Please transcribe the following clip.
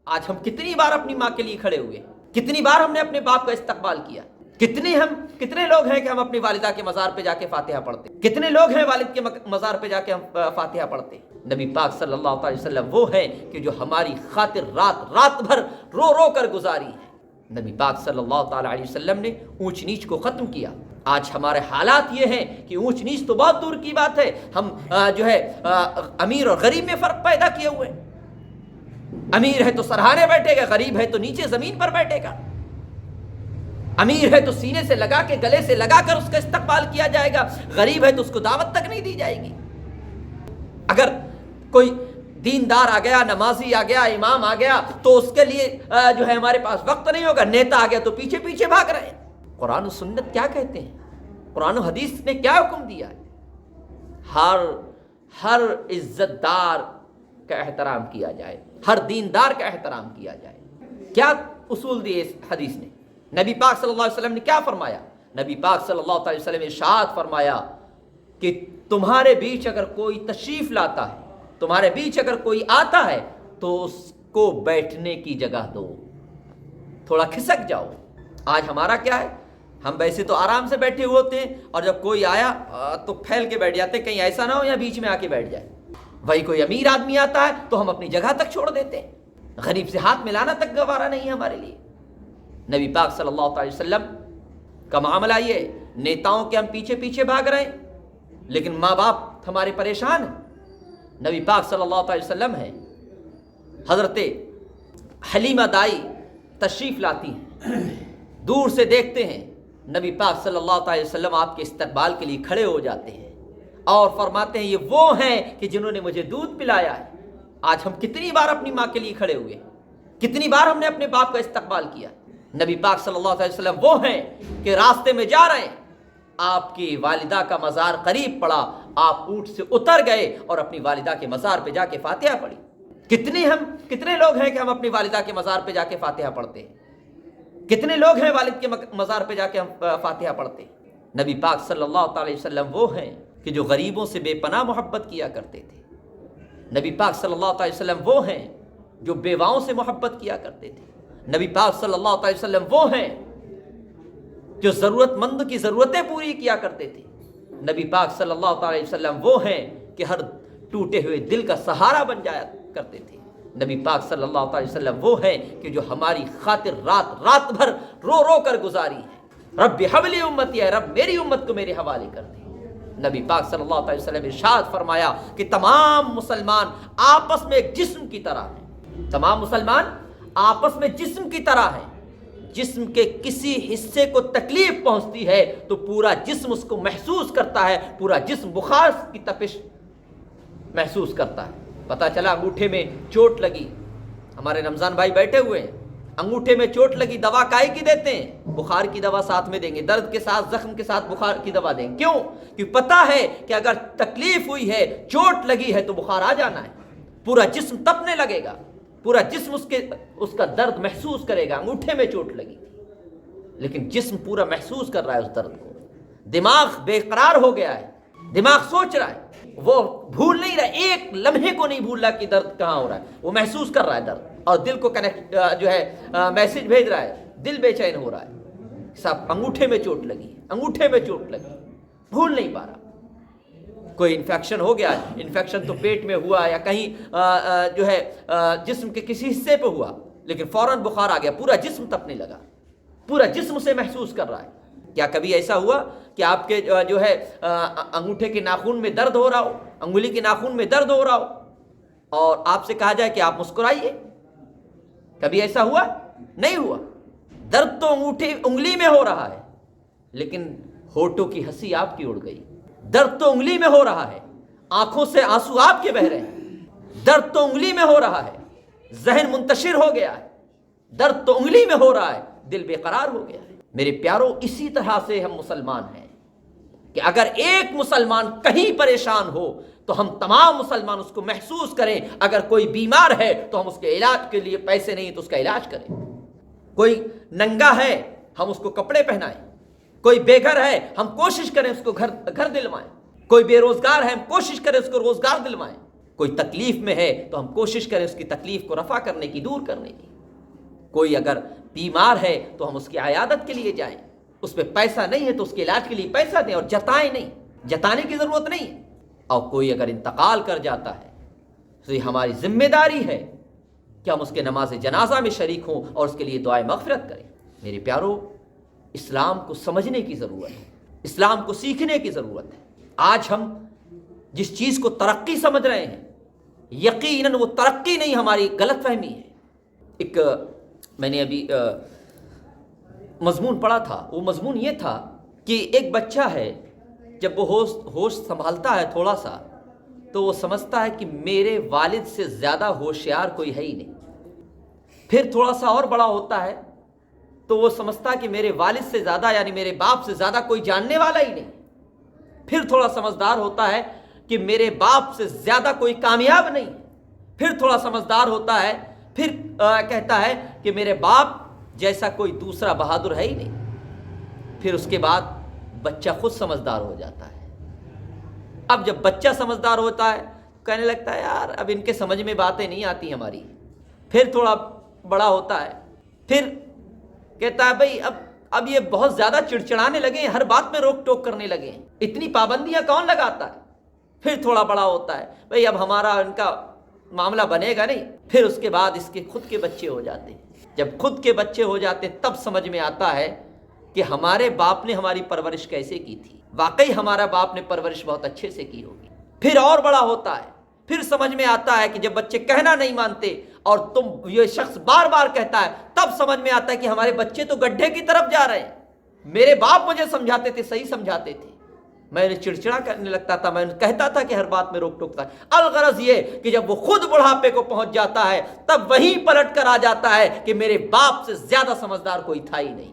آج ہم کتنی بار اپنی ماں کے لیے کھڑے ہوئے، کتنی بار ہم نے اپنے باپ کا استقبال کیا، کتنے لوگ ہیں کہ ہم اپنی والدہ کے مزار پہ جا کے فاتحہ پڑھتے، کتنے لوگ ہیں والد کے مزار پہ جا کے ہم فاتحہ پڑھتے۔ نبی پاک صلی اللہ علیہ وسلم وہ ہیں کہ جو ہماری خاطر رات بھر رو رو کر گزاری ہے۔ نبی پاک صلی اللہ تعالی علیہ وسلم نے اونچ نیچ کو ختم کیا۔ آج ہمارے حالات یہ ہیں کہ اونچ نیچ تو بہت دور کی بات ہے، ہم امیر اور غریب میں فرق پیدا کیے ہوئے۔ امیر ہے تو سرہانے بیٹھے گا، غریب ہے تو نیچے زمین پر بیٹھے گا۔ امیر ہے تو سینے سے لگا کے گلے سے لگا کر اس کا استقبال کیا جائے گا، غریب ہے تو اس کو دعوت تک نہیں دی جائے گی۔ اگر کوئی دیندار آ گیا، نمازی آ گیا، امام آ گیا تو اس کے لیے ہمارے پاس وقت نہیں ہوگا، نیتا آ گیا تو پیچھے پیچھے بھاگ رہے ہیں۔ قرآن و سنت کیا کہتے ہیں؟ قرآن و حدیث نے کیا حکم دیا ہے؟ ہر عزت دار کا احترام کیا جائے، ہر دیندار کا احترام کیا جائے۔ کیا اصول دیے اس حدیث نے؟ نبی پاک صلی اللہ علیہ وسلم نے کیا فرمایا؟ نبی پاک صلی اللہ علیہ وسلم نے ارشاد فرمایا کہ تمہارے بیچ اگر کوئی تشریف لاتا ہے، تمہارے بیچ اگر کوئی آتا ہے تو اس کو بیٹھنے کی جگہ دو، تھوڑا کھسک جاؤ۔ آج ہمارا کیا ہے؟ ہم ویسے تو آرام سے بیٹھے ہوئے ہوتے ہیں اور جب کوئی آیا تو پھیل کے بیٹھ جاتے ہیں، کہیں ایسا نہ ہو یا بیچ میں آ کے بیٹھ جائے۔ وہی کوئی امیر آدمی آتا ہے تو ہم اپنی جگہ تک چھوڑ دیتے ہیں، غریب سے ہاتھ ملانا تک گوارا نہیں ہے ہمارے لیے۔ نبی پاک صلی اللہ علیہ وسلم کا معاملہ یہ، نیتاؤں کے ہم پیچھے پیچھے بھاگ رہے ہیں لیکن ماں باپ ہمارے پریشان ہیں۔ نبی پاک صلی اللہ علیہ وسلم ہے، حضرت حلیمہ دائی تشریف لاتی ہیں، دور سے دیکھتے ہیں نبی پاک صلی اللہ علیہ وسلم آپ کے استقبال کے لیے کھڑے ہو جاتے ہیں اور فرماتے ہیں یہ وہ ہیں کہ جنہوں نے مجھے دودھ پلایا ہے۔ آج ہم کتنی بار اپنی ماں کے لیے کھڑے ہوئے، کتنی بار ہم نے اپنے باپ کا استقبال کیا۔ نبی پاک صلی اللہ علیہ وسلم وہ ہیں کہ راستے میں جا رہے ہیں، آپ کی والدہ کا مزار قریب پڑا، آپ اونٹ سے اتر گئے اور اپنی والدہ کے مزار پہ جا کے فاتحہ پڑھی۔ کتنے لوگ ہیں کہ ہم اپنی والدہ کے مزار پہ جا کے فاتحہ پڑھتے ہیں؟ کتنے لوگ ہیں والد کے مزار پہ جا کے ہم فاتحہ پڑھتے ہیں؟ نبی پاک صلی اللہ علیہ وسلم وہ ہیں کہ جو غریبوں سے بے پناہ محبت کیا کرتے تھے۔ نبی پاک صلی اللہ علیہ وسلم وہ ہیں جو بیواؤں سے محبت کیا کرتے تھے۔ نبی پاک صلی اللہ علیہ وسلم وہ ہیں جو ضرورت مند کی ضرورتیں پوری کیا کرتے تھے۔ نبی پاک صلی اللہ علیہ وسلم وہ ہیں کہ ہر ٹوٹے ہوئے دل کا سہارا بن جایا کرتے تھے۔ نبی پاک صلی اللہ علیہ وسلم وہ ہیں کہ جو ہماری خاطر رات بھر رو رو کر گزاری ہے۔ رب حبلی امتی، ہے رب میری امت کو میرے حوالے کر دے۔ نبی پاک صلی اللہ علیہ وسلم نے ارشاد فرمایا کہ تمام مسلمان آپس میں ایک جسم کی طرح ہیں، تمام مسلمان آپس میں جسم کی طرح ہیں۔ جسم کے کسی حصے کو تکلیف پہنچتی ہے تو پورا جسم اس کو محسوس کرتا ہے، پورا جسم بخار کی تپش محسوس کرتا ہے۔ پتہ چلا انگوٹھے میں چوٹ لگی، ہمارے رمضان بھائی بیٹھے ہوئے ہیں، انگوٹھے میں چوٹ لگی، دوا کائے کی دیتے ہیں؟ بخار کی دوا ساتھ میں دیں گے، درد کے ساتھ زخم کے ساتھ بخار کی دوا دیں گے۔ کیوں؟ کیونکہ پتہ ہے کہ اگر تکلیف ہوئی ہے، چوٹ لگی ہے تو بخار آ جانا ہے، پورا جسم تپنے لگے گا، پورا جسم اس کا درد محسوس کرے گا۔ انگوٹھے میں چوٹ لگی لیکن جسم پورا محسوس کر رہا ہے اس درد کو، دماغ بے قرار ہو گیا ہے، دماغ سوچ رہا ہے، وہ بھول نہیں رہا، ایک لمحے کو نہیں بھول رہا کہ درد کہاں ہو رہا ہے، وہ محسوس کر رہا ہے درد، اور دل کو کنیکٹ میسج بھیج رہا ہے، دل بے چین ہو رہا ہے، صاحب انگوٹھے میں چوٹ لگی، انگوٹھے میں چوٹ لگی، بھول نہیں پا رہا۔ کوئی انفیکشن ہو گیا، انفیکشن تو پیٹ میں ہوا یا کہیں جسم کے کسی حصے پہ ہوا، لیکن فوراً بخار آ گیا، پورا جسم تپنے لگا، پورا جسم سے محسوس کر رہا ہے۔ کیا کبھی ایسا ہوا کہ آپ کے انگوٹھے کے ناخن میں درد ہو رہا ہو، انگلی کے ناخن میں درد ہو رہا ہو اور آپ سے کہا جائے کہ آپ مسکرائیے؟ کبھی ایسا ہوا؟ نہیں ہوا۔ درد تو انگلی میں ہو رہا ہے لیکن ہونٹوں کی ہنسی آپ کی اڑ گئی۔ درد تو انگلی میں ہو رہا ہے، آنکھوں سے آنسو آپ کے بہ رہے ہیں۔ درد تو انگلی میں ہو رہا ہے، ذہن منتشر ہو گیا ہے۔ درد تو انگلی میں ہو رہا ہے، دل بے قرار ہو گیا ہے۔ میرے پیاروں، اسی طرح سے ہم مسلمان ہیں کہ اگر ایک مسلمان کہیں پریشان ہو تو ہم تمام مسلمان اس کو محسوس کریں۔ اگر کوئی بیمار ہے تو ہم اس کے علاج کے لیے پیسے نہیں تو اس کا علاج کریں۔ کوئی ننگا ہے ہم اس کو کپڑے پہنائیں، کوئی بے گھر ہے ہم کوشش کریں اس کو گھر دلوائیں، کوئی بے روزگار ہے ہم کوشش کریں اس کو روزگار دلوائیں۔ کوئی تکلیف میں ہے تو ہم کوشش کریں اس کی تکلیف کو رفع کرنے کی، دور کرنے کی۔ کوئی اگر بیمار ہے تو ہم اس کی عیادت کے لیے جائیں، اس پہ پیسہ نہیں ہے تو اس کے علاج کے لیے پیسہ دیں، اور جتائیں نہیں، جتانے کی ضرورت نہیں ہے۔ اور کوئی اگر انتقال کر جاتا ہے تو یہ ہماری ذمہ داری ہے کہ ہم اس کے نماز جنازہ میں شریک ہوں اور اس کے لیے دعائے مغفرت کریں۔ میرے پیارو، اسلام کو سمجھنے کی ضرورت ہے، اسلام کو سیکھنے کی ضرورت ہے۔ آج ہم جس چیز کو ترقی سمجھ رہے ہیں، یقیناً وہ ترقی نہیں، ہماری غلط فہمی ہے۔ ایک میں نے ابھی مضمون پڑھا تھا، وہ مضمون یہ تھا کہ ایک بچہ ہے، جب وہ ہوش سنبھالتا ہے تھوڑا سا، تو وہ سمجھتا ہے کہ میرے والد سے زیادہ ہوشیار کوئی ہے ہی نہیں۔ پھر تھوڑا سا اور بڑا ہوتا ہے تو وہ سمجھتا ہے کہ میرے والد سے زیادہ، یعنی میرے باپ سے زیادہ کوئی جاننے والا ہی نہیں۔ پھر تھوڑا سمجھدار ہوتا ہے کہ میرے باپ سے زیادہ کوئی کامیاب نہیں۔ پھر تھوڑا سمجھدار ہوتا ہے، پھر کہتا ہے کہ میرے باپ جیسا کوئی دوسرا بہادر ہے ہی نہیں۔ پھر اس کے بعد بچہ خود سمجھدار ہو جاتا ہے۔ اب جب بچہ سمجھدار ہوتا ہے کہنے لگتا ہے یار اب ان کے سمجھ میں باتیں نہیں آتی ہماری۔ پھر تھوڑا بڑا ہوتا ہے، پھر کہتا ہے بھئی اب یہ بہت زیادہ چڑچڑانے لگے ہیں، ہر بات میں روک ٹوک کرنے لگے ہیں، اتنی پابندیاں کون لگاتا ہے۔ پھر تھوڑا بڑا ہوتا ہے، بھئی اب ہمارا ان کا معاملہ بنے گا نہیں۔ پھر اس کے بعد اس کے خود کے بچے ہو جاتے ہیں۔ جب خود کے بچے ہو جاتے تب سمجھ میں آتا ہے کہ ہمارے باپ نے ہماری پرورش کیسے کی تھی، واقعی ہمارا باپ نے پرورش بہت اچھے سے کی ہوگی۔ پھر اور بڑا ہوتا ہے، پھر سمجھ میں آتا ہے کہ جب بچے کہنا نہیں مانتے اور تم یہ شخص بار بار کہتا ہے، تب سمجھ میں آتا ہے کہ ہمارے بچے تو گڈھے کی طرف جا رہے ہیں۔ میرے باپ مجھے سمجھاتے تھے، صحیح سمجھاتے تھے، میں نے چڑچڑا کرنے لگتا تھا، میں کہتا تھا کہ ہر بات میں روک ٹوک تھا۔ الغرض یہ کہ جب وہ خود بڑھاپے کو پہنچ جاتا ہے تب وہیں پلٹ کر آ جاتا ہے کہ میرے باپ سے زیادہ سمجھدار کوئی تھا ہی نہیں۔